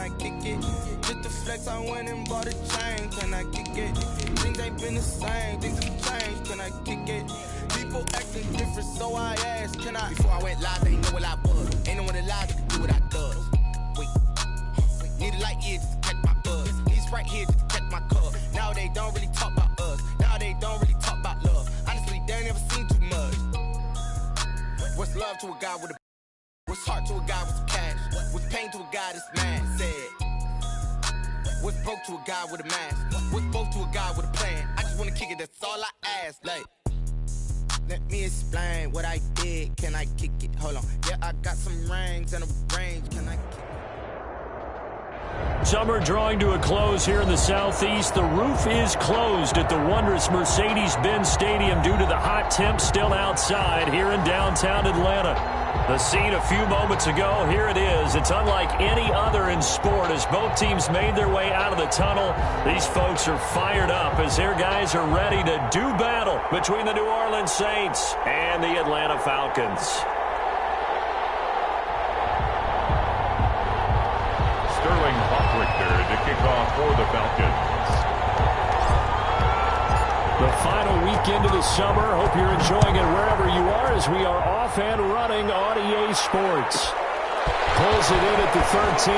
I kick it? Just the flex, I went and bought a chain, can I kick it? Things ain't been the same, things have changed, can I kick it? People acting different, so I asked, can I? Before I went live, they ain't know what I was. Ain't no one alive that can do what I does. Wait, need a light here just to catch my buzz. Need right here just to catch my cup. Now they don't really talk about us. Now they don't really talk about love. Honestly, they ain't never seen too much. What's love to a guy with a? What's heart to a guy with some cash? What's pain to a guy that's mad? Said. What's broke to a guy with a mask? What's both to a guy with a plan? I just wanna kick it, that's all I ask. Like, let me explain what I did. Can I kick it? Hold on. Yeah, I got some rings and a range. Can I kick it? Summer drawing to a close here in the Southeast. The roof is closed at the wondrous Mercedes-Benz Stadium due to the hot temps still outside here in downtown Atlanta. The scene a few moments ago, here it is. It's unlike any other in sport as both teams made their way out of the tunnel. These folks are fired up as their guys are ready to do battle between the New Orleans Saints and the Atlanta Falcons. Sterling Hoffrichter to kick off for the Falcons. The final weekend of the summer. Hope you're enjoying it wherever you are as we are off and running on EA Sports. Pulls it in at the 13.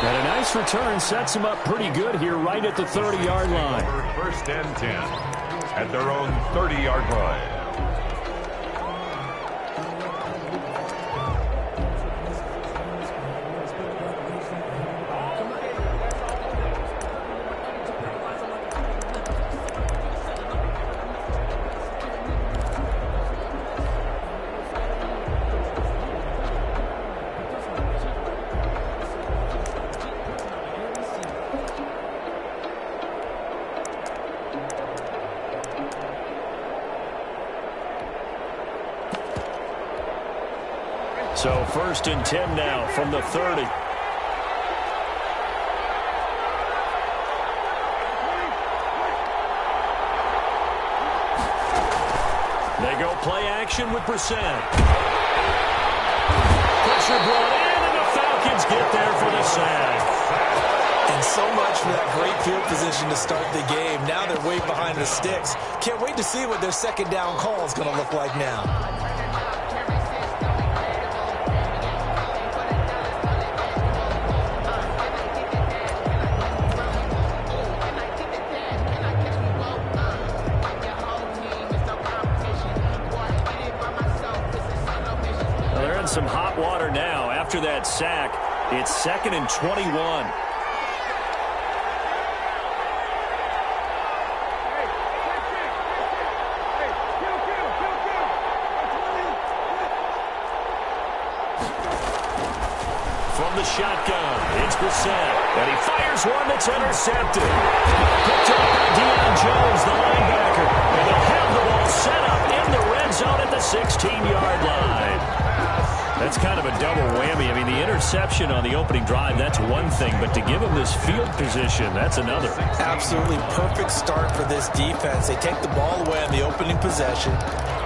And a nice return sets him up pretty good here right at the 30-yard line. First and 10 at their own 30-yard line. So first and 10 now from the 30. They go play action with Bruce. Pressure brought in, and the Falcons get there for the sack. And so much for that great field position to start the game. Now they're way behind the sticks. Can't wait to see what their second down call is going to look like now. Some hot water now after that sack. It's 2nd and 21. From the shotgun, it's Bruce, and he fires one that's intercepted. Picked up by Deion Jones, the linebacker, and they'll have the ball set up in the red zone at the 16-yard line. That's kind of a double whammy. I mean, the interception on the opening drive, that's one thing, but to give them this field position, that's another. Absolutely perfect start for this defense. They take the ball away on the opening possession.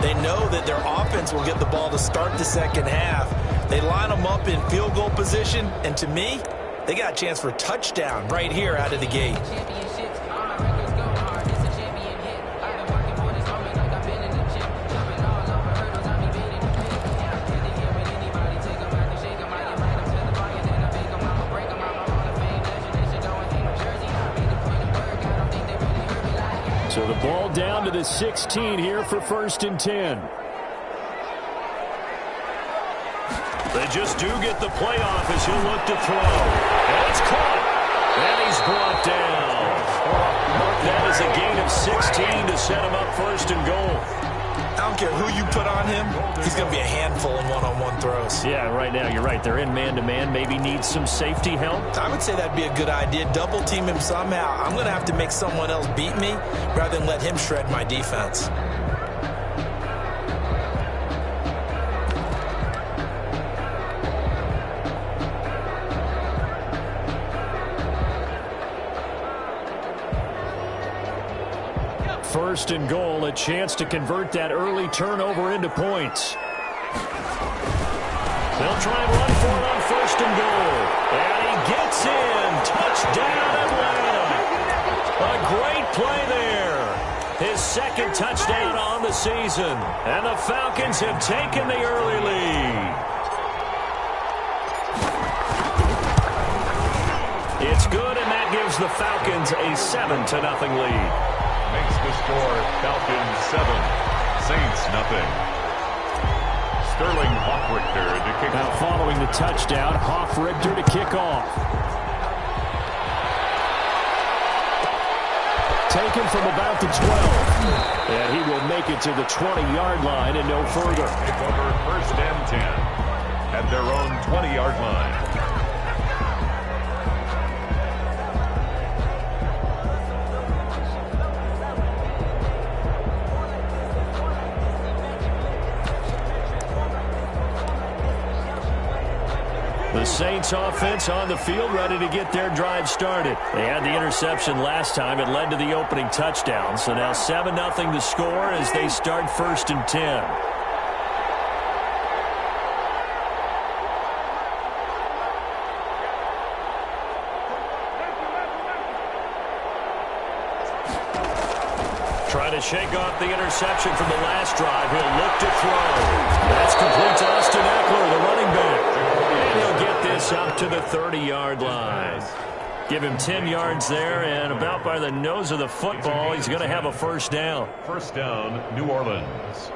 They know that their offense will get the ball to start the second half. They line them up in field goal position, and to me, they got a chance for a touchdown right here out of the gate. So the ball down to the 16 here for 1st and 10. They just do get the playoff as he'll look to throw. And it's caught. And he's brought down. That is a gain of 16 to set him up 1st and goal. I don't care who you put on him, he's going to be a handful in one-on-one throws. Yeah, right now you're right. They're in man-to-man. Maybe needs some safety help. I would say that'd be a good idea. Double team him somehow. I'm going to have to make someone else beat me rather than let him shred my defense. First and goal, a chance to convert that early turnover into points. They'll try and run for it on 1st and goal. second touchdown on the season. And the Falcons have taken the early lead. It's good, and that gives the Falcons a 7-0 lead. Makes the score Falcons 7, Saints nothing. Sterling Hoffrichter to kick now off. Following the touchdown, Hoffrichter to kick off. Taken from about the 12. And he will make it to the 20-yard line and no further. Kick over first and 10 at their own 20-yard line. The Saints offense on the field, ready to get their drive started. They had the interception last time. It led to the opening touchdown. So now 7-0 to score as they start first and 10. Trying to shake off the interception from the last drive. He'll look to throw. That's complete to Austin Eckler, the running back. And he'll get this up to the 30-yard line. Give him 10 yards there, and about by the nose of the football, he's going to have a first down. First down, New Orleans.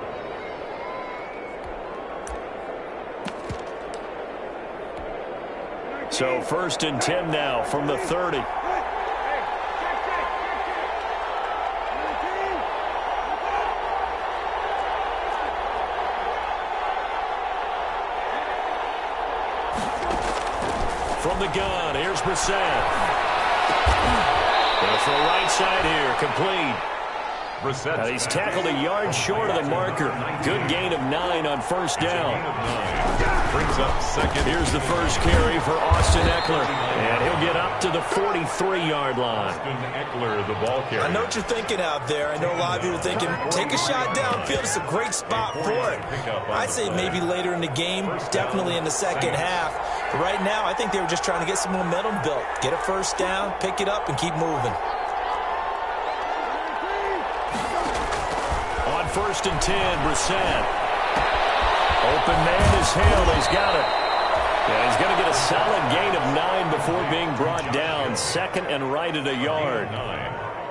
So first and 10 now from the 30. From the gun, here's Brissett. Goes for the right side here, complete. Brissett. He's tackled a yard short of the marker. Good gain of 9 on first down. Brings up second. Here's the first carry for Austin Eckler. And he'll get up to the 43-yard line. Austin Eckler, the ball carrier. I know what you're thinking out there. I know a lot of you are thinking, take a shot downfield. It's a great spot for it. I'd say maybe later in the game, definitely in the second half. But right now, I think they were just trying to get some momentum built. Get a first down, pick it up, and keep moving. On first and 10, Brissett. Open man is Hill. He's got it. Yeah, he's going to get a solid gain of 9 before being brought down. Second and right at a yard.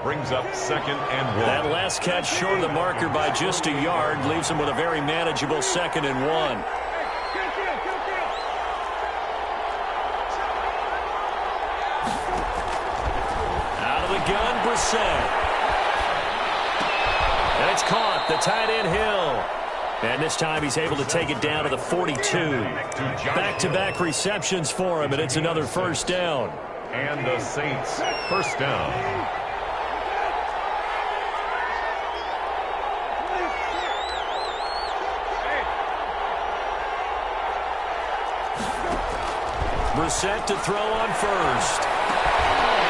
Brings up second and 1. That last catch short of the marker by just a yard leaves him with a very manageable second and 1. Out of the gun, Brissett. And it's caught, the tight end Hill. And this time he's able to take it down to the 42. Back-to-back receptions for him, and it's another first down. And the Saints, first down. Brissett to throw on first.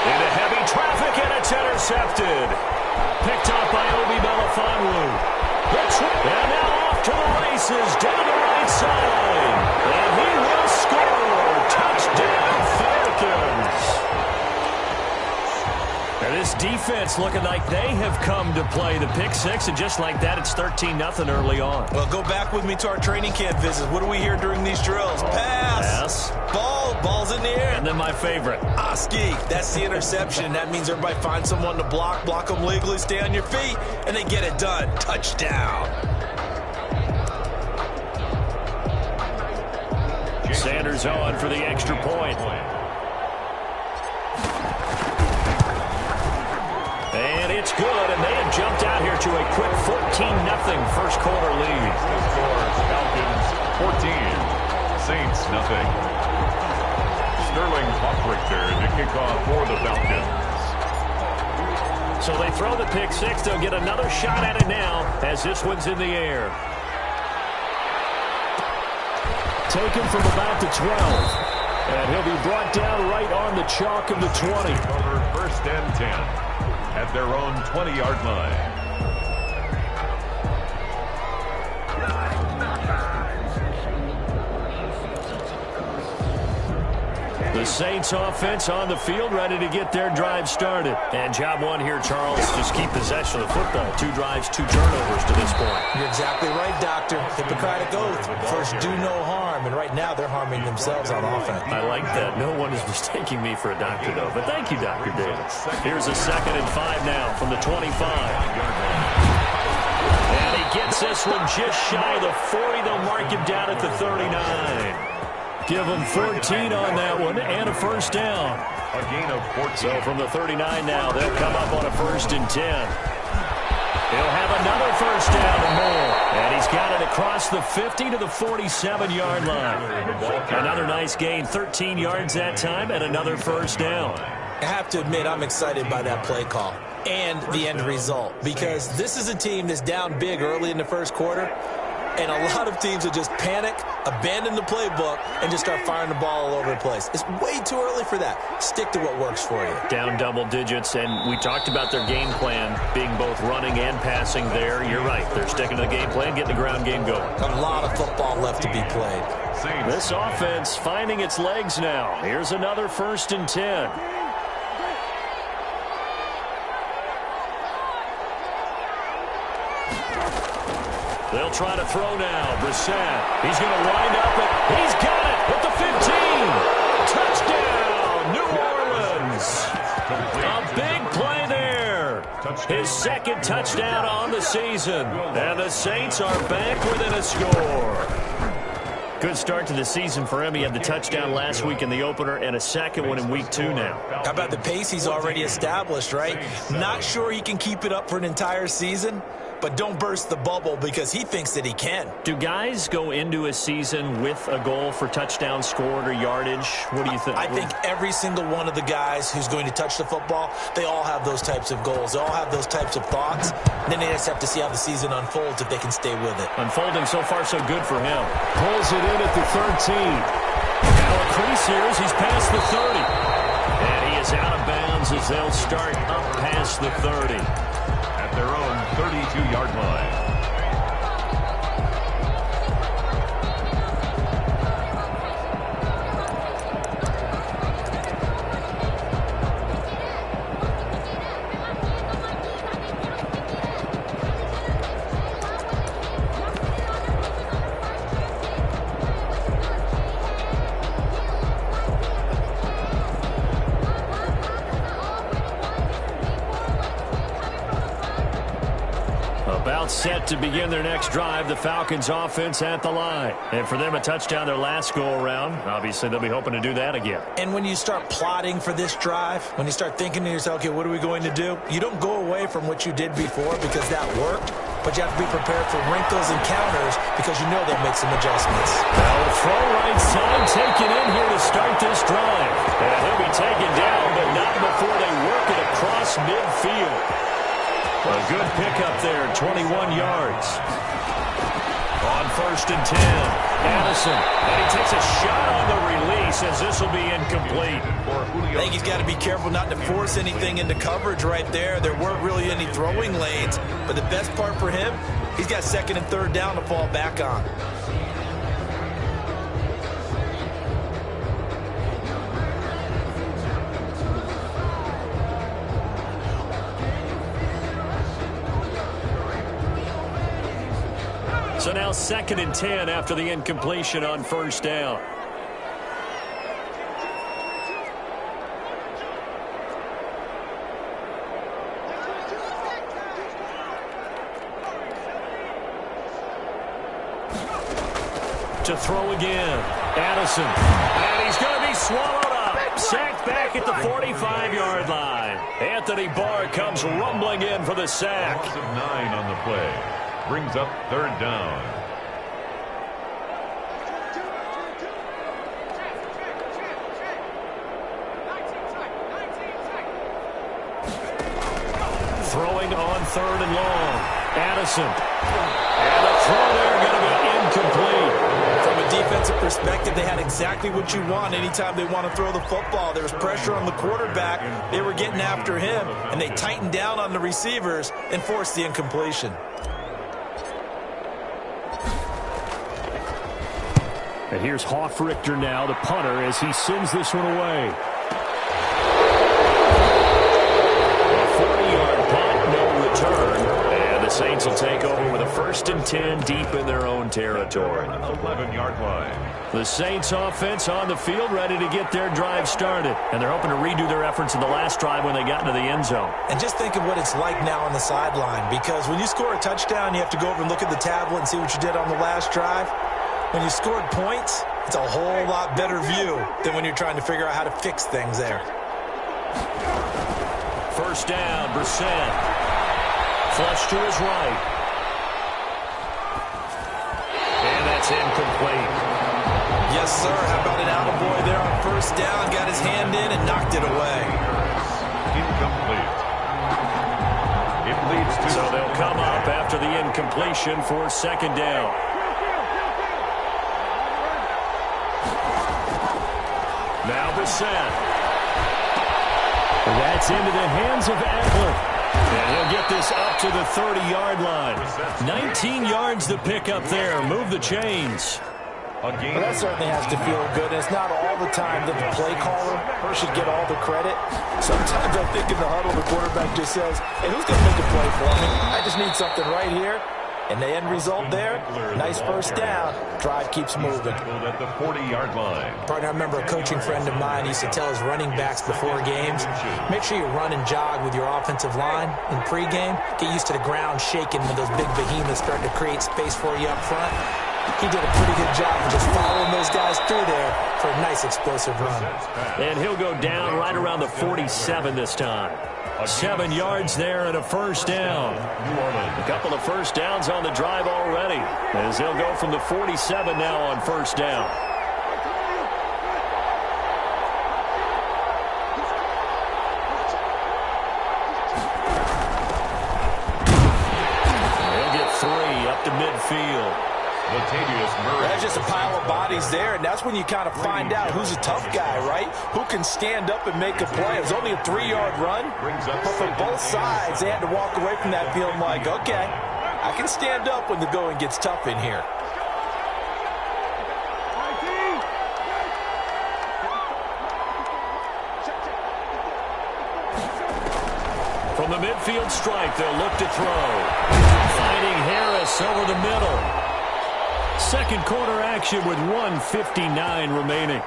Into heavy traffic, and it's intercepted. Picked off by Obi Melifonwu. And now off to the races, down the right side. And he will score. Touchdown, Falcons. Now this defense looking like they have come to play the pick six, and just like that, it's 13-0 early on. Well, go back with me to our training camp visit. What do we hear during these drills? Pass. Ball's in the air. And then my favorite. Oski, that's the interception. That means everybody finds someone to block them legally, stay on your feet, and they get it done. Touchdown. Sanders on for the extra point. And it's good, and they have jumped out here to a quick 14-0 first quarter lead. Scores Falcons 14, Saints nothing. Sterling Hoffrichter to kick off for the Falcons. So they throw the pick six. They'll get another shot at it now as this one's in the air. Taken from about the 12. And he'll be brought down right on the chalk of the 20. Over first and 10 at their own 20-yard line. The Saints offense on the field, ready to get their drive started. And job one here, Charles, just keep possession of the football. 2 drives, 2 turnovers to this point. You're exactly right, Doctor. Hippocratic oath. First, do no harm. And right now, they're harming themselves on offense. I like that. No one is mistaking me for a doctor, though. But thank you, Dr. Davis. Here's a 2nd and 5 now from the 25. And he gets this one just shy of the 40. They'll mark him down at the 39. Give them 14 on that one and a first down. A gain of 14. So from the 39 now, they'll come up on a 1st and 10. He'll have another first down and more. And he's got it across the 50 to the 47-yard line. Another nice gain, 13 yards that time, and another first down. I have to admit, I'm excited by that play call and the end result, because this is a team that's down big early in the first quarter. And a lot of teams will just panic, abandon the playbook, and just start firing the ball all over the place. It's way too early for that. Stick to what works for you. Down double digits, and we talked about their game plan being both running and passing there. You're right. They're sticking to the game plan, getting the ground game going. A lot of football left to be played. This offense finding its legs now. Here's another 1st and 10. They'll try to throw now. Brissett. He's going to wind up. He's got it at the 15. Touchdown, New Orleans. A big play there. His 2nd touchdown on the season. And the Saints are back within a score. Good start to the season for him. He had the touchdown last week in the opener and a 2nd one in week 2 now. How about the pace he's already established, right? Not sure he can keep it up for an entire season, but don't burst the bubble because he thinks that he can. Do guys go into a season with a goal for touchdown scored or yardage? What do you think? I think every single one of the guys who's going to touch the football, they all have those types of goals. They all have those types of thoughts. And then they just have to see how the season unfolds if they can stay with it. Unfolding so far so good for him. Pulls it in at the 13. Now a crease here as he's past the 30. And he is out of bounds as they'll start up past the 30. Their own 32-yard line. Set to begin their next drive, the Falcons offense at the line. And for them, a touchdown their last go-around. Obviously, they'll be hoping to do that again. And when you start plotting for this drive, when you start thinking to yourself, okay, what are we going to do? You don't go away from what you did before because that worked, but you have to be prepared for wrinkles and counters because you know they'll make some adjustments. Now a throw right side taken in here to start this drive. And he'll be taken down, but not before they work it across midfield. A good pickup there, 21 yards. On 1st and 10, Addison. And he takes a shot on the release as this will be incomplete. I think he's got to be careful not to force anything into coverage right there. There weren't really any throwing lanes. But the best part for him, he's got 2nd and 3rd down to fall back on. So now 2nd and 10 after the incompletion on 1st down. To throw again. Addison. And he's going to be swallowed up. Sacked back at the 45-yard line. Anthony Barr comes rumbling in for the sack. Loss of 9 on the play. Brings up 3rd down. Throwing on 3rd and long. Addison. And the throw there going to be incomplete. From a defensive perspective, they had exactly what you want anytime they want to throw the football. There was pressure on the quarterback. They were getting after him, and they tightened down on the receivers and forced the incompletion. And here's Hofrichter now, the punter, as he sends this one away. A 40-yard punt, no return. And the Saints will take over with a 1st and 10 deep in their own territory. 11-yard line. The Saints offense on the field, ready to get their drive started. And they're hoping to redo their efforts in the last drive when they got into the end zone. And just think of what it's like now on the sideline, because when you score a touchdown, you have to go over and look at the tablet and see what you did on the last drive. When you scored points, it's a whole lot better view than when you're trying to figure out how to fix things there. 1st down, Brissett. Flush to his right. And that's incomplete. Yes, sir. How about an attaboy there on 1st down? Got his hand in and knocked it away. Incomplete. It leads to... So they'll come up after the incompletion for 2nd down. Now Brissett. That's into the hands of Eckler. And he'll get this up to the 30-yard line. 19 yards to pick up there. Move the chains. Well, that certainly has to feel good. And it's not all the time that the play caller should get all the credit. Sometimes I think in the huddle, the quarterback just says, hey, who's going to make a play for me? I just need something right here. And the end result there, nice 1st down. Drive keeps moving. At the 40-yard line. Partner, I remember a coaching friend of mine used to tell his running backs before games, make sure you run and jog with your offensive line in pregame. Get used to the ground shaking when those big behemoths start to create space for you up front. He did a pretty good job of just following those guys through there for a nice explosive run. And he'll go down right around the 47 this time. 7 yards there and a 1st down. A couple of 1st downs on the drive already, as they'll go from the 47 now on 1st down. They'll get 3 up to midfield. That's just a pile of bodies there, and that's when you kind of find out who's a tough guy, right? Who can stand up and make a play. It was only a 3-yard run, but for both sides, they had to walk away from that feeling like, okay, I can stand up when the going gets tough in here. From the midfield stripe, they'll look to throw. Finding Harris over the middle. 2nd quarter action with 1:59 remaining.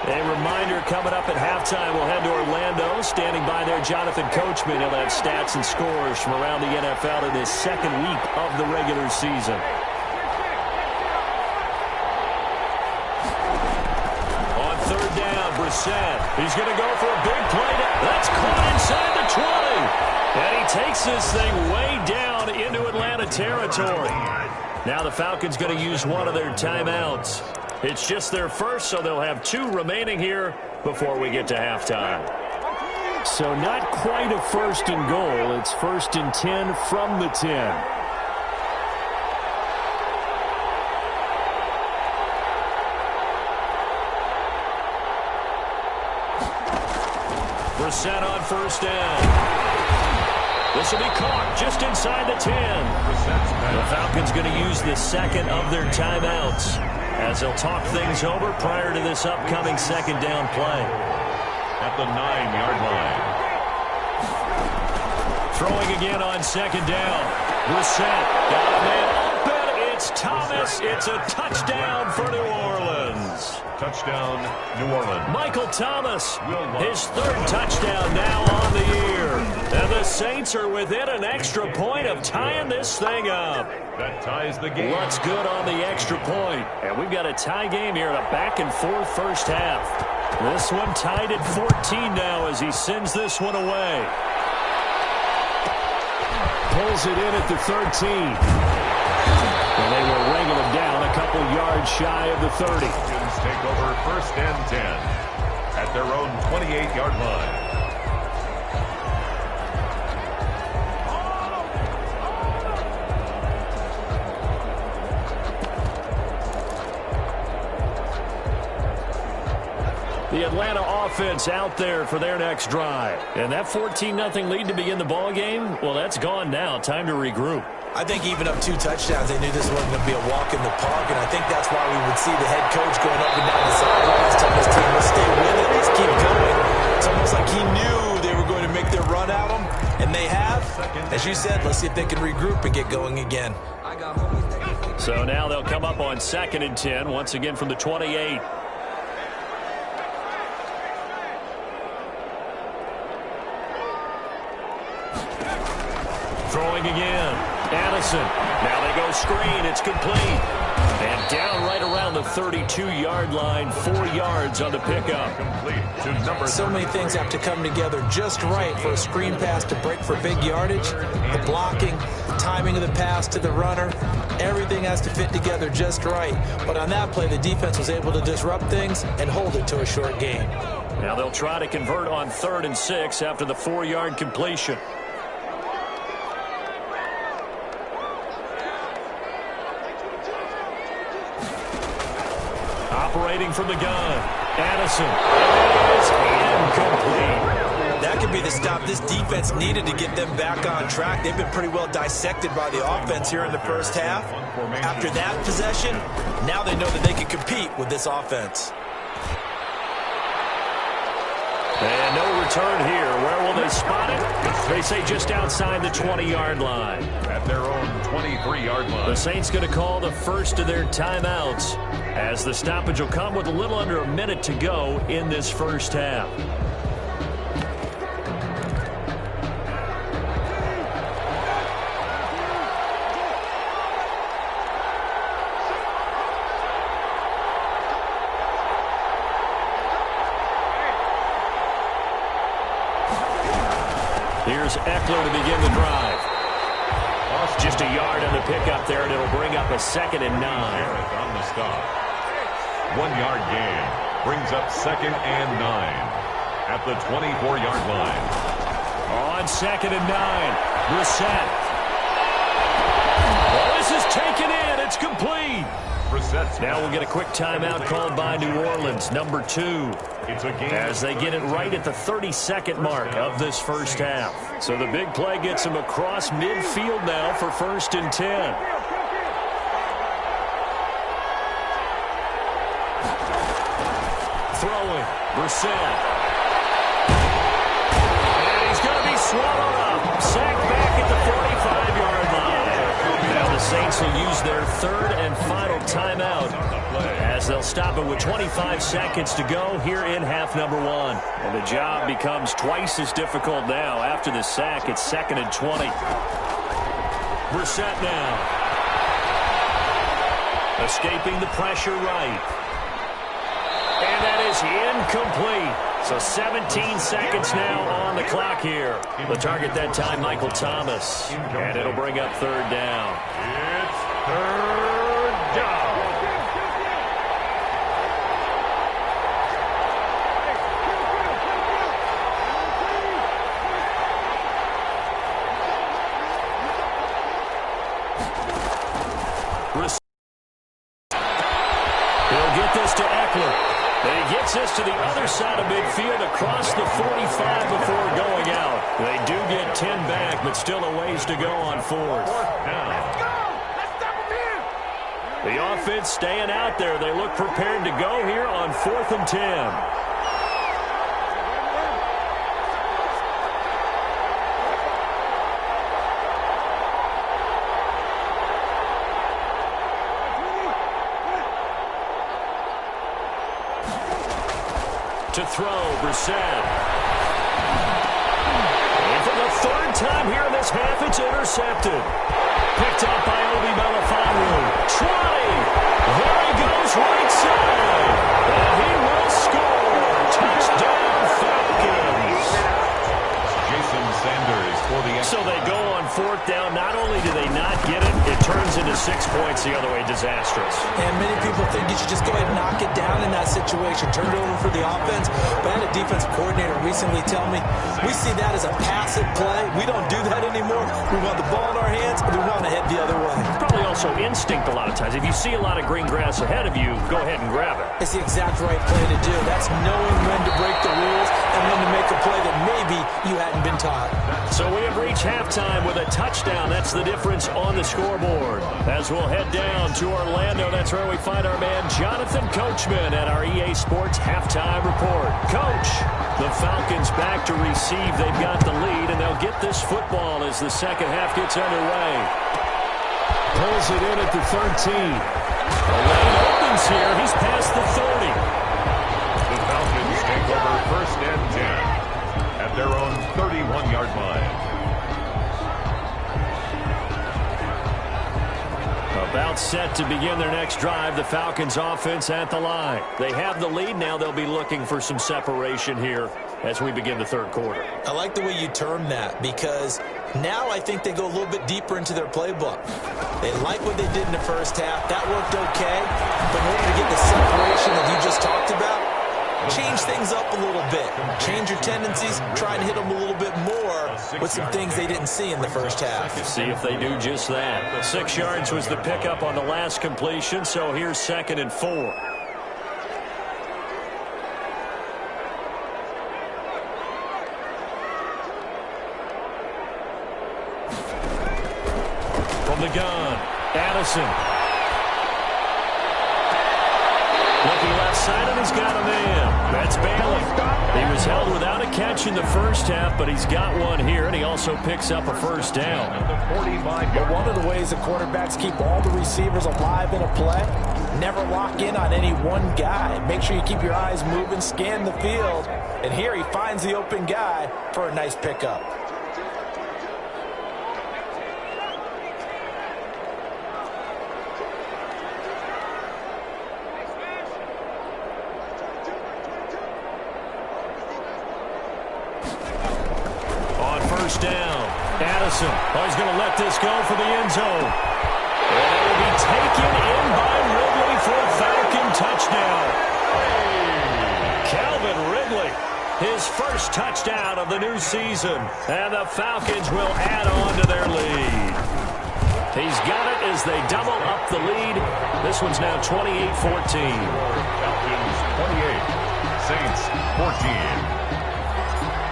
A reminder coming up at halftime, we'll head to Orlando. Standing by there, Jonathan Coachman. He'll have stats and scores from around the NFL in his 2nd week of the regular season. On 3rd down, Brissett. He's going to go for a big play. That's caught inside the 20. And he takes this thing way down into Atlanta territory. Now the Falcons going to use one of their timeouts. It's just their 1st, so they'll have 2 remaining here before we get to halftime. So not quite a 1st and goal. It's 1st and 10 from the 10. Brissett on 1st down. This will be caught just inside the 10. The Falcons going to use the 2nd of their timeouts as they'll talk things over prior to this upcoming 2nd down play. At the 9-yard line. Throwing again on 2nd down. Brissett got a man open. It's Thomas. It's a touchdown for New Orleans. Touchdown, New Orleans. Michael Thomas, his 3rd touchdown now on the year. And the Saints are within an extra point of tying this thing up. That ties the game. What's good on the extra point? And we've got a tie game here in a back-and-forth 1st half. This one tied at 14 now as he sends this one away. Pulls it in at the 13. And they will wrangle him down a couple yards shy of the 30. Take over 1st and 10 at their own 28-yard line. The Atlanta offense out there for their next drive. And that 14-0 lead to begin the ball game, well, that's gone now. Time to regroup. I think even up 2 touchdowns, they knew this wasn't going to be a walk in the park, and I think that's why we would see the head coach going up and down the sidelines telling his team, let's stay with it, let's keep going. It's almost like he knew they were going to make their run at him, and they have. As you said, let's see if they can regroup and get going again. So now they'll come up on 2nd and 10, once again from the 28. Throwing again. Addison. Now they go screen. It's complete. And down right around the 32-yard line. 4 yards on the pickup. Complete to number So many things have to come together just right for a screen pass to break for big yardage. The blocking, the timing of the pass to the runner, everything has to fit together just right. But on that play, the defense was able to disrupt things and hold it to a short gain. Now they'll try to convert on 3rd and 6 after the 4-yard completion. Operating from the gun, Addison. It is incomplete. That could be the stop this defense needed to get them back on track. They've been pretty well dissected by the offense here in the first half. After that possession, now they know that they can compete with this offense. And no return here. Where will they spot it? They say just outside the 20-yard line. at their own 23-yard line. The Saints going to call the first of their timeouts as the stoppage will come with a little under a minute to go in this first half. Here's Eckler to begin the drive. Just a yard on the pickup there, and it'll bring up a 2nd and 9. On the stop. 1-yard gain brings up 2nd and 9 at the 24-yard line. On 2nd and 9, Brissett. Oh, this is taken in. It's complete. Now we'll get a quick timeout called by New Orleans, number 2, as they get it right at the 32nd mark of this first half. So the big play gets them across midfield now for 1st and 10. Throwing, Brissett. And he's going to be swallowed up. Sacked back at the 45-yard line. Now the Saints will use their 3rd and final timeout as they'll stop it with 25 seconds to go here in half number 1. And the job becomes twice as difficult now. After the sack, it's 2nd and 20. Brissett now. Escaping the pressure right. And that is incomplete. So 17 seconds now on the clock here. The target that time, Michael Thomas. And it'll bring up 3rd down. It's 3rd down. He'll get this to Eckler. And he gets this to the other side of midfield across the 45 before going out. They do get 10 back, but still a ways to go on 4th. The offense staying out there. They look prepared to go here on 4th and 10. To throw, Brissett. And for the 3rd time here in this half, it's intercepted. Picked up by Obi Melifonwu. 20. There he goes, right side. And he will score. Touchdown, Falcons. Jason Sanders for the... So they go on 4th down. Not only do they not get it, it turns into 6 points the other way. Disastrous. And many people think you should just go ahead and knock it down in that situation. Turn it over for the offense. But I had a defensive coordinator recently tell me, we see that as a passive play. We don't do that anymore. We want the ball in our hands, and we want to head the other way. Probably also instinct a lot of times. If you see a lot of green grass ahead of you, go ahead and grab it. It's the exact right play to do. That's knowing when to break the rules and when to make a play that maybe you hadn't been taught. So we have reached halftime with a touchdown. That's the difference on the scoreboard. As we'll head down to Orlando, that's where we find our man Jonathan Coachman at our EA Sports Halftime Report. Coach, the Falcons back to receive. They've got the lead, and they'll get this football as the second half gets underway. Pulls it in at the 13. The lane opens here. He's past the 30. The Falcons take over first and 10 at their own 31-yard line. About set to begin their next drive. The Falcons offense at the line. They have the lead. Now they'll be looking for some separation here as we begin the third quarter. I like the way you term that, because now I think they go a little bit deeper into their playbook. They like what they did in the first half. That worked okay. But in order to get the separation that you just talked about, change things up a little bit. Change your tendencies. Try and hit them a little bit more with some things they didn't see in the first half. See if they do just that. 6 yards was the pickup on the last completion, so here's 2nd and 4. From the gun, Addison. Looking left side, and he's got a man. That's Bailey. He was held without a catch in the first half, but he's got one here, and he also picks up a first down. But one of the ways the quarterbacks keep all the receivers alive in a play, never lock in on any one guy. Make sure you keep your eyes moving, scan the field, and here he finds the open guy for a nice pickup. First down. Addison. Oh, he's going to let this go for the end zone. And it will be taken in by Ridley for a Falcon touchdown. Calvin Ridley, his first touchdown of the new season. And the Falcons will add on to their lead. He's got it as they double up the lead. This one's now 28-14. Falcons 28, Saints 14.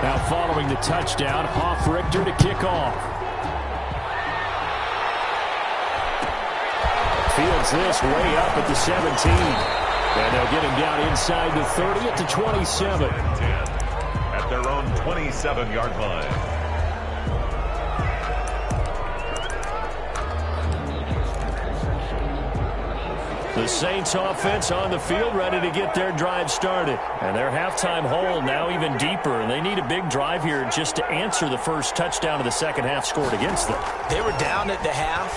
Now following the touchdown, Richter to kick off. Fields this way up at the 17. And they'll get him down inside the 30 at the 27. At their own 27-yard line. The Saints offense on the field ready to get their drive started. And their halftime hole now even deeper. And they need a big drive here just to answer the first touchdown of the second half scored against them. They were down at the half.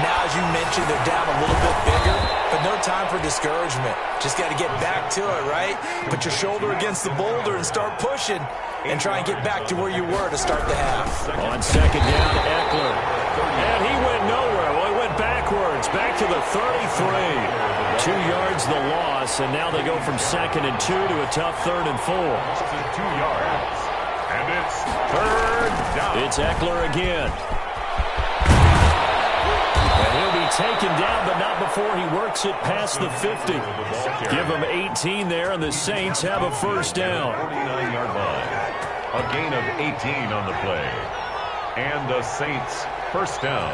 Now, as you mentioned, they're down a little bit bigger. But no time for discouragement. Just got to get back to it, right? Put your shoulder against the boulder and start pushing. And try and get back to where you were to start the half. On second down, Eckler. And he went nowhere. Well, he went backwards. Back to the 33. 2 yards the loss. And now they go from 2nd and 2 to a tough 3rd and 4. 2 yards. And it's 3rd down. It's Eckler again. And he'll be taken down, but not before he works it past the 50. Give him 18 there, and the Saints have a first down. 49-yard line. A gain of 18 on the play. And the Saints first down.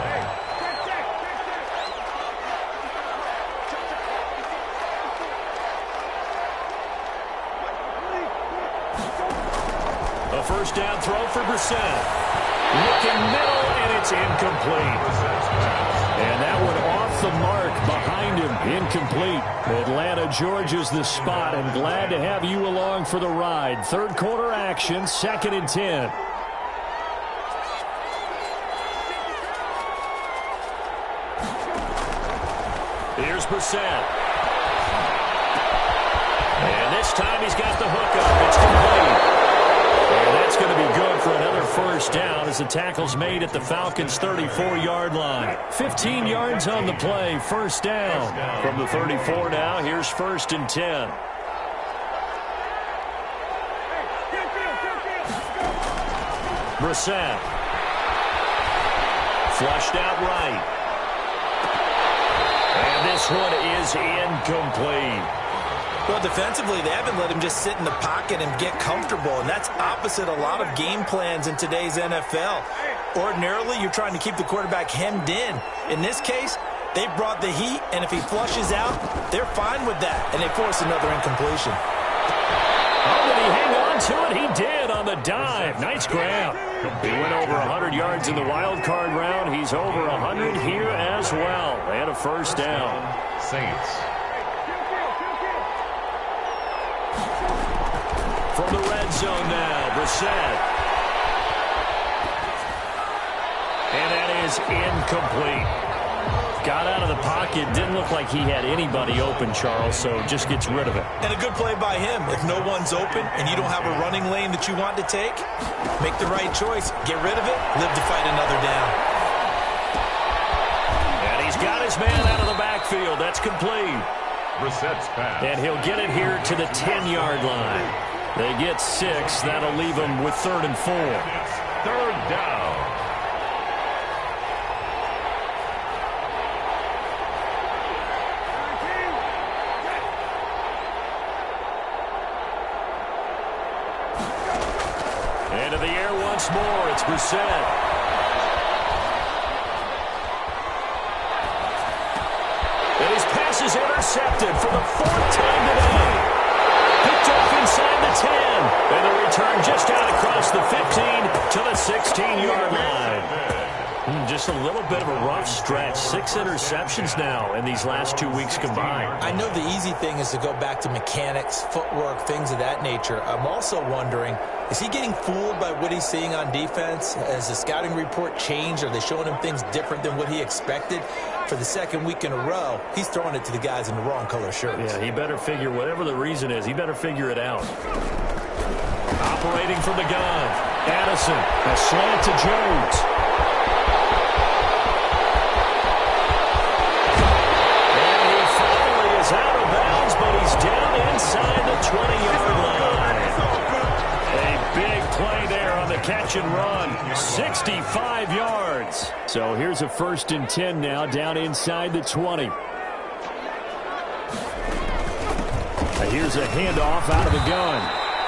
A first down throw for Brissett. Looking middle, and it's incomplete. And that one off the mark behind him. Incomplete. Atlanta, Georgia's the spot, and glad to have you along for the ride. Third quarter action, 2nd and 10. Here's Brissett. And this time he's got the hookup. It's complete. And that's going to be good for another first down as the tackle's made at the Falcons' 34-yard line. 15 yards on the play, first down. From the 34 now, here's 1st and 10. Brissett. Flushed out right. And this one is incomplete. Well, defensively, they haven't let him just sit in the pocket and get comfortable, and that's opposite a lot of game plans in today's NFL. Ordinarily, you're trying to keep the quarterback hemmed in. In this case, they brought the heat, and if he flushes out, they're fine with that, and they force another incompletion. Oh, did he hang on to it? He did on the dive. Nice grab. He went over 100 yards in the wild card round. He's over 100 here as well. And a first down. Saints. From the red zone now, Brissett. And that is incomplete. Got out of the pocket. Didn't look like he had anybody open, Charles, so just gets rid of it. And a good play by him. If no one's open and you don't have a running lane that you want to take, make the right choice. Get rid of it. Live to fight another down. And he's got his man out of the backfield. That's complete. Brissett's pass. And he'll get it here to the 10-yard line. They get 6. That'll leave them with 3rd and 4. 3rd down. Into the air once more. It's Brissett. And his pass is intercepted for the 4th time today. Picked off inside the 10. And the return just out across the 15 to the 16-yard line. Just a little bit of a rough stretch. 6 interceptions now in these last 2 weeks combined. I know the easy thing is to go back to mechanics, footwork, things of that nature. I'm also wondering, is he getting fooled by what he's seeing on defense? Has the scouting report changed? Are they showing him things different than what he expected? For the 2nd week in a row, he's throwing it to the guys in the wrong color shirts. Yeah, he better figure, whatever the reason is, he better figure it out. Operating from the gun. Addison, a slant to Jones. Out of bounds, but he's down inside the 20-yard line. A big play there on the catch and run. 65 yards. So here's a 1st and 10 now, down inside the 20. Here's a handoff out of the gun.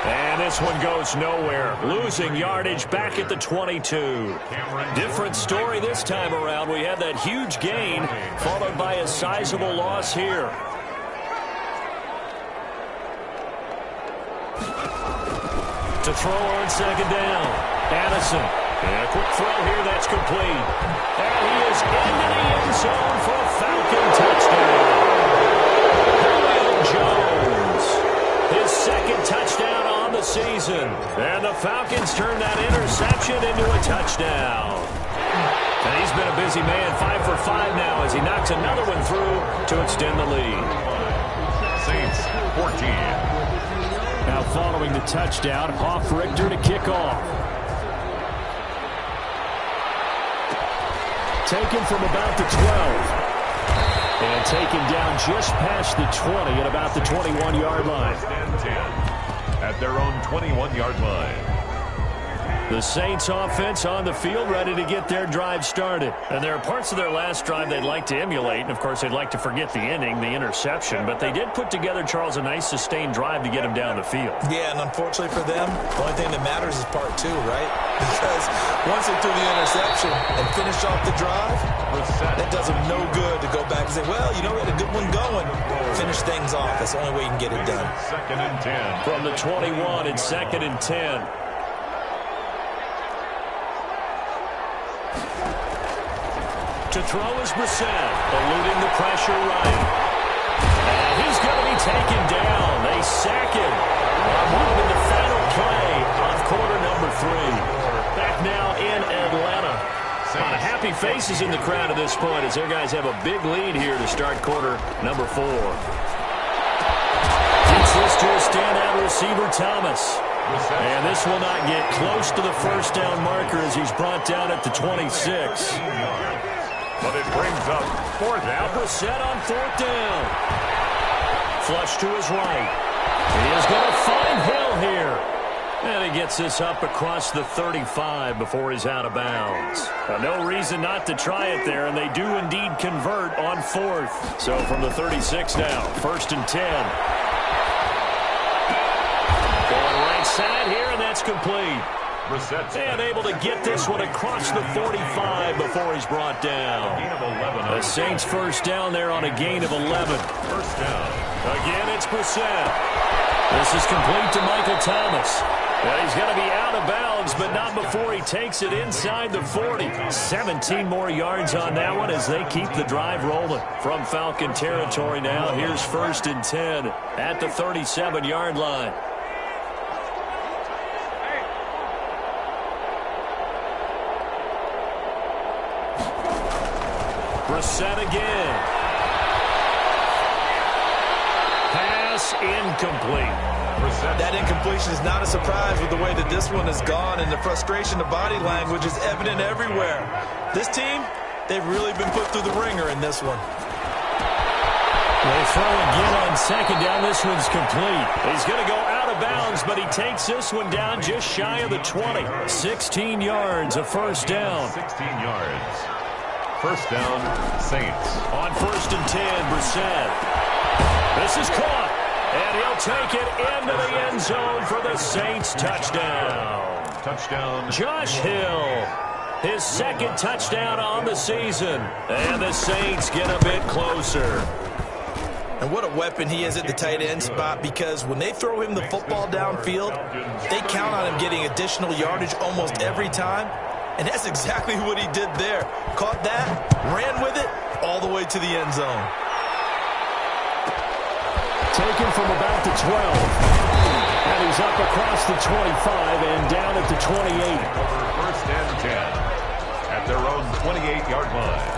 And this one goes nowhere. Losing yardage back at the 22. Different story this time around. We had that huge gain, followed by a sizable loss here. To throw on 2nd down. Addison. And a quick throw here that's complete. And he is into the end zone for a Falcon touchdown. Julio Jones. His 2nd touchdown on the season. And the Falcons turn that interception into a touchdown. And he's been a busy man, 5 for 5 now as he knocks another one through to extend the lead. Saints 14. Now following the touchdown, Richter to kick off. Taken from about the 12. And taken down just past the 20 at about the 21-yard line. At their own 21-yard line. The Saints offense on the field ready to get their drive started. And there are parts of their last drive they'd like to emulate. And, of course, they'd like to forget the inning, the interception. But they did put together, Charles, a nice sustained drive to get them down the field. Yeah, and unfortunately for them, the only thing that matters is part 2, right? Because once they threw the interception and finished off the drive, that does them no good to go back and say, well, you know, we had a good one going. Finish things off. That's the only way you can get it done. 2nd and 10. From the 21, it's 2nd and 10. To throw is Brissett, eluding the pressure right. And he's going to be taken down. They sack him. Moving the final play of quarter number 3. Back now in Atlanta. A lot of happy faces in the crowd at this point as their guys have a big lead here to start quarter number 4. Gets this to a standout receiver, Thomas. And this will not get close to the first down marker as he's brought down at the 26. But it brings up fourth Now down. Brissett on fourth down. Flush to his right. He is going to find Hill here. And he gets this up across the 35 before he's out of bounds. No reason not to try it there, and they do indeed convert on fourth. So from the 36 now, 1st and 10. Going right side here, and that's complete. And able to get this one across the 45 before he's brought down. The Saints first down there on a gain of 11. First down. Again, it's Brissett. This is complete to Michael Thomas. And he's going to be out of bounds, but not before he takes it inside the 40. 17 more yards on that one as they keep the drive rolling. From Falcon territory now, here's 1st and 10 at the 37-yard line. Brissett again. Pass incomplete. That incompletion is not a surprise with the way that this one has gone, and the frustration, the body language is evident everywhere. This team, they've really been put through the ringer in this one. They throw again on second down. This one's complete. He's going to go out of bounds, but he takes this one down just shy of the 20. 16 yards, a first down. 16 yards. First down, Saints. On 1st and 10, Brissett. This is caught. And he'll take it into the end zone for the Saints touchdown. Touchdown. Josh Hill, his second touchdown on the season. And the Saints get a bit closer. And what a weapon he is at the tight end spot, because when they throw him the football downfield, they count on him getting additional yardage almost every time. And that's exactly what he did there. Caught that, ran with it, all the way to the end zone. Taken from about the 12. And he's up across the 25 and down at the 28. Over 1st and 10 at their own 28-yard line.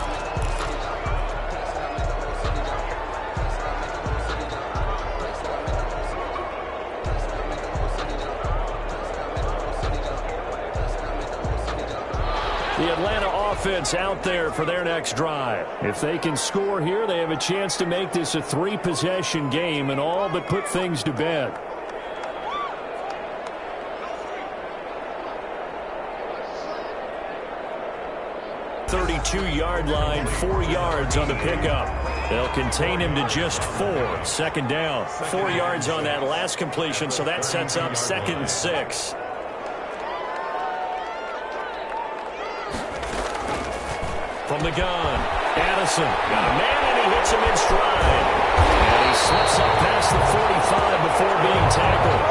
The Atlanta offense out there for their next drive. If they can score here, they have a chance to make this a 3-possession game and all but put things to bed. ...32-yard line, 4 yards on the pickup. They'll contain him to just 4. Second down, 4 yards on that last completion, so that sets up 2nd and 6. From the gun, Addison got a man and he hits him in stride. And he slips up past the 45 before being tackled.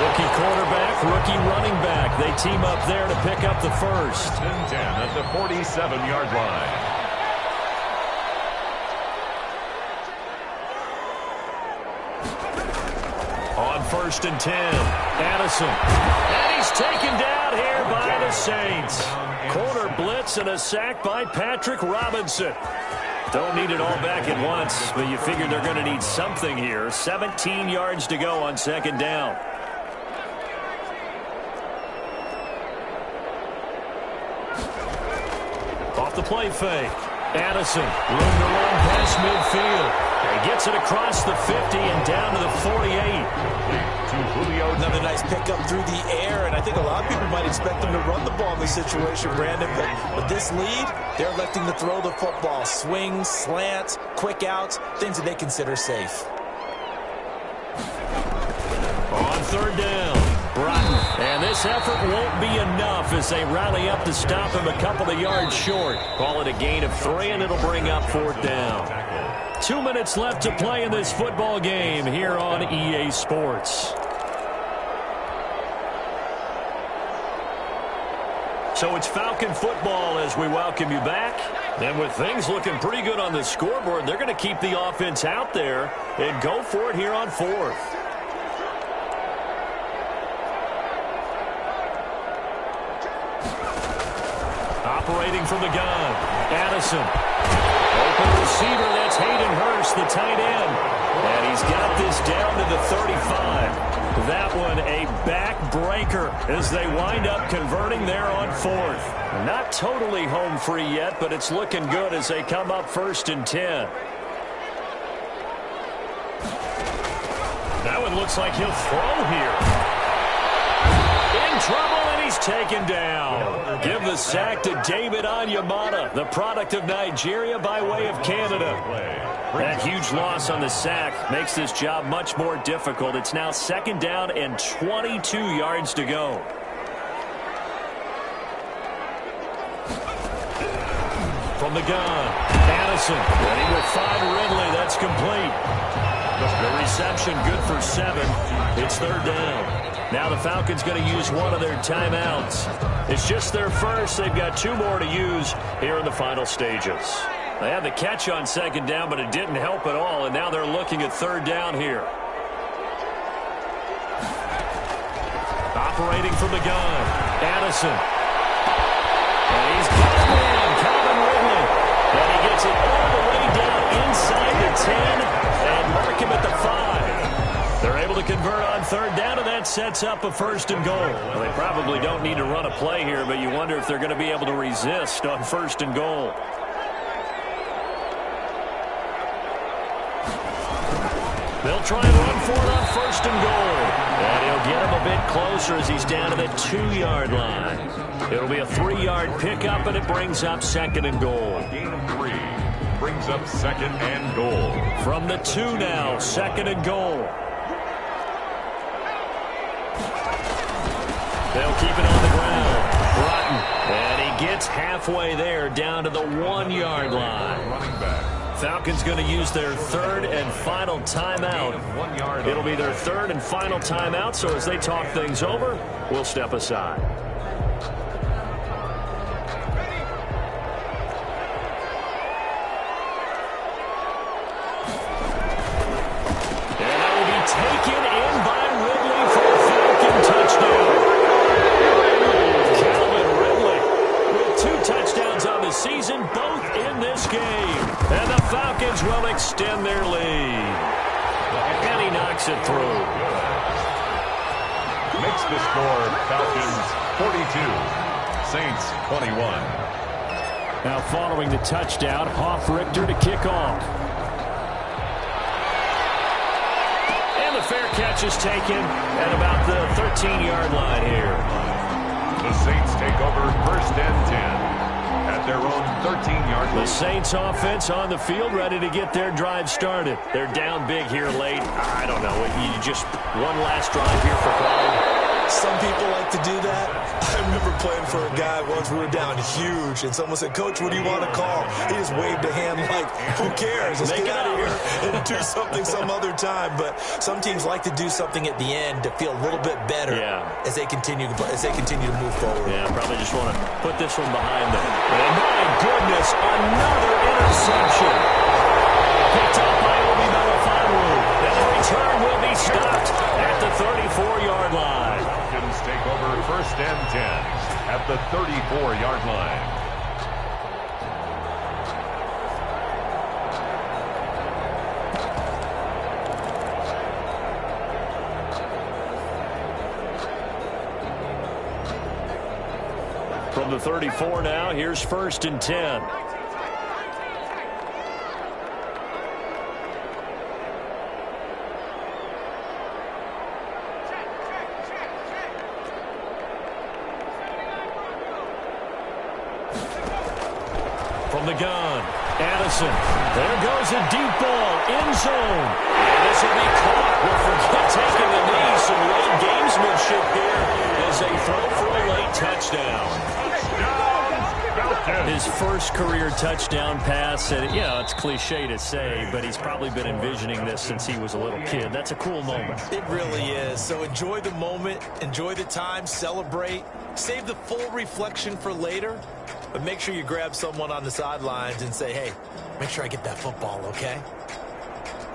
Rookie quarterback, rookie running back. They team up there to pick up the first. 10 at the 47-yard line. On 1st and 10, Addison. And he's taken down here by the Saints. Corner blitz and a sack by Patrick Robinson. Don't need it all back at once, but you figure they're going to need something here. 17 yards to go on second down. Off the play fake. Addison, room to run past midfield. He gets it across the 50 and down to the 48. Another nice pickup through the air, and I think a lot of people might expect them to run the ball in this situation, Brandon, but with this lead, they're electing to throw the football. Swings, slants, quick outs, things that they consider safe. On third down, Broughton. And this effort won't be enough as they rally up to stop him a couple of yards short. Call it a gain of 3, and it'll bring up 4th down. 2 minutes left to play in this football game here on EA Sports. So it's Falcon football as we welcome you back. And with things looking pretty good on the scoreboard, they're going to keep the offense out there and go for it here on 4th. Operating from the gun, Addison. Open receiver, that's Hayden Hurst, the tight end. And he's got this down to the 35. That one a backbreaker as they wind up converting there on fourth. Not totally home free yet, but it's looking good as they come up 1st and 10. That one looks like he'll throw here. In trouble, and he's taken down. Give the sack to David Onyemata, the product of Nigeria by way of Canada. That huge loss on the sack makes this job much more difficult. It's now 2nd down and 22 yards to go. From the gun, Addison ready with 5 Ridley. That's complete. The reception good for 7. It's 3rd down. Now the Falcons going to use one of their timeouts. It's just their first. They've got 2 more to use here in the final stages. They had the catch on 2nd down, but it didn't help at all, and now they're looking at 3rd down here. Operating from the gun, Addison. And he's got a man, Calvin Ridley. And he gets it all the way down inside the 10 and mark him at the 5. They're able to convert on 3rd down, and that sets up a 1st and goal. Well, they probably don't need to run a play here, but you wonder if they're going to be able to resist on 1st and goal. They'll try and run for it on 1st and goal. And he'll get him a bit closer as he's down to the 2-yard line. It'll be a 3-yard pickup, and it brings up 2nd and goal. Gain of 3 brings up 2nd and goal. From the 2 now, 2nd and goal. They'll keep it on the ground. Broughton, and he gets halfway there down to the 1-yard line. Running back. Falcons going to use their 3rd and final timeout. It'll be their 3rd and final timeout, so as they talk things over, we'll step aside. And that will be taken in by Ridley for a Falcon touchdown. Calvin Ridley with 2 touchdowns on the season, both in this game. And the Falcons will extend their lead. And he knocks it through. Makes the score Falcons 42, Saints 21. Now following the touchdown, Hoff-Richter to kick off. And the fair catch is taken at about the 13-yard line here. The Saints take over 1st and 10. At their own 13-yard line. The Saints offense on the field, ready to get their drive started. They're down big here late. I don't know. You just one last drive here for Clyde. Some people like to do that. I remember playing for a guy once. We were down huge, and someone said, "Coach, what do you want to call?" He just waved a hand like, "Who cares? Let's get out of here and do something some other time." But some teams like to do something at the end to feel a little bit better as they continue to move forward. Yeah, probably just want to put this one behind them. And my goodness, another interception. Picked up by Mb2. And the return will be stopped at the 34-yard line. Falcons take over 1st and 10 at the 34-yard line. From the 34 now, here's 1st and 10. From the gun, Addison. There goes a deep ball, end zone. And this will be caught. We'll forget taking the knee. Some late gamesmanship here as they throw for a late touchdown. His first career touchdown pass, and it's cliche to say, but he's probably been envisioning this since he was a little kid. That's a cool moment. It really is. So enjoy the moment, enjoy the time, celebrate, save the full reflection for later, but make sure you grab someone on the sidelines and say, "Hey, make sure I get that football, okay?"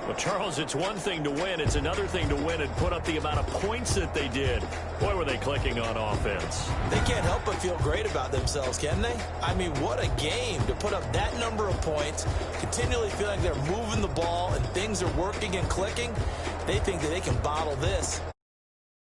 Well, Charles, it's one thing to win. It's another thing to win and put up the amount of points that they did. Boy, were they clicking on offense. They can't help but feel great about themselves, can they? I mean, what a game to put up that number of points, continually feel like they're moving the ball and things are working and clicking. They think that they can bottle this